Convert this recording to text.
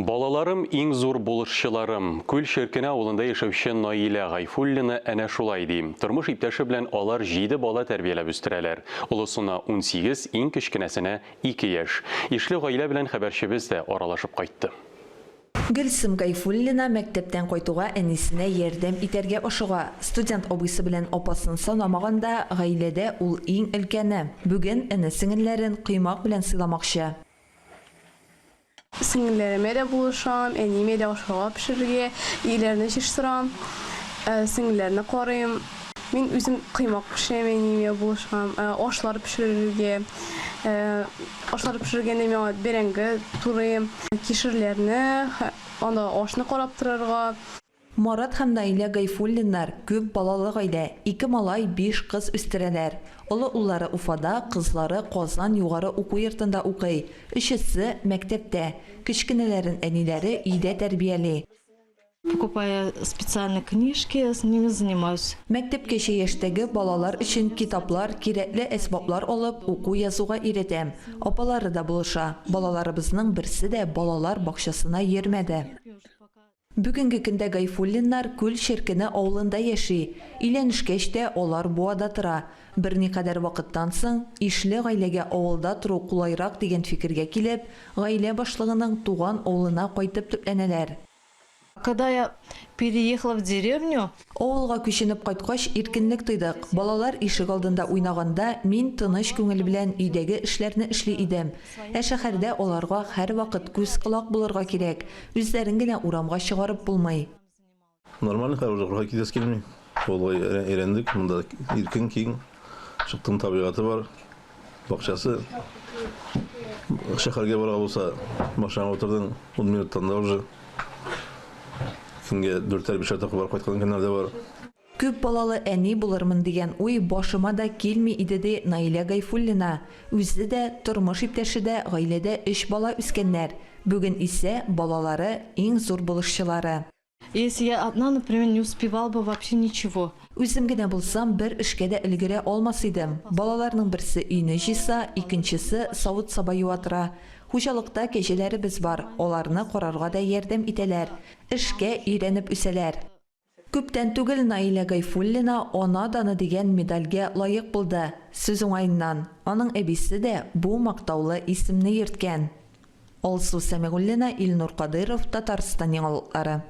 Балаларым иң зур булышчыларым. Күл шеркенә авылында яшәүче Наилә Гайфуллина әнә шулай ди. Тормыш иптәше белән алар 7 бала тәрбияләп үстерәләр. Олысына 18, иң кечкенәсенә 2 яшь. Ишле гаилә белән хәбәрчебез дә аралашып кайтты. Гөлсем Гайфуллина мәктәптән кайтуга әнисенә ярдәм итәргә ашыга. Студент абыйсы белән апасын санамаганда, гаиләдә ул иң өлкәне. Бүген әнә-сеңелләрен коймак белән сыйламакчы. Сіңлеріме де buluşam, әнеме де ашыға пішірге, ийлеріне шештірам, сіңлеріне қорайым. Мен өзім қимақ пішірем, әнеме buluşam, ашлар пішірге, ашлар пішіргенде мен беренгі тұрайым, кешірлеріне, анда ашны қарап тұрарға. Марат һәм Наилә Гайфуллиннар күп балалы гаилә, 2 малай, 5 кыз үстерәләр. Олы уллары Уфада, кызлары Казан югары уку йортында укый. Өчесе мәктәптә. Кечкенәләрен әниләре өйдә тәрбияли. Покупая специальные книжки, с ними занимаюсь. Мәктәпкәчә яшьтәге балалар өчен китаплар, кирәкле әсбаплар алып, уку язуга өйрәтәм. Апалары да булыша. Балаларыбызның берсе дә балалар бакчасына йөрмәде. Бүгенге көндә Гайфуллиннар күл шеркене авылында яши. Өйләнешкәч тә алар буада тора. Берникадәр вакыттан соң ишле гаиләгә авылда тору кулайрак дигән фикергә килеп, гаилә башлыгының туган авылына кайтып төпләнәләр. Когда я переехала в деревню, Авылга күченеп кайткач иркенлек тойдык. Балалар ишек алдында уйнаганда, мин тыныч күңел белән өйдәге эшләрне эшли идем. Шәһәрдә аларга һәр вакыт күз кылак булырга кирәк. Үзләрен генә урамга чыгарып булмый. Нормально харужа китәс килми. Олай эрендик, монда иркен киң, чыктым табигаты бар. Бакчасы. Шәһәргә барга булса, машина отырдың, 10 минуттан да уже. Көнгә 4-5 атак бар кайткан көннәрдә бар. Күп балалы әни булырмын дигән уй башыма да килми иде ди Наилә Гайфуллина. Үзе дә, тормыш иптәше дә гаиләдә 3 бала үскәннәр. Бүген исә балалары иң зур булышчылары. если я одна, например, не успевала бы вообще ничего. Үзем генә булсам бер эшкә дә өлгерә алмас идем. Балаларның берсе өйне җыйса, икенчесе савыт-саба юа тора. Хуҗалыкта кәҗәләребез бар, аларны карарга да ярдәм итәләр. Эшкә өйрәнеп үсәләр. Күптән түгел Наилә Гайфуллина ана даны дигән медальгә лаек булды. Сүз уңаеннан. Аның әбисе дә бу мактаулы исемне йөрткән. Алсу Сәмигуллина, Илнур Кадыров, Татарстан яңалыклары.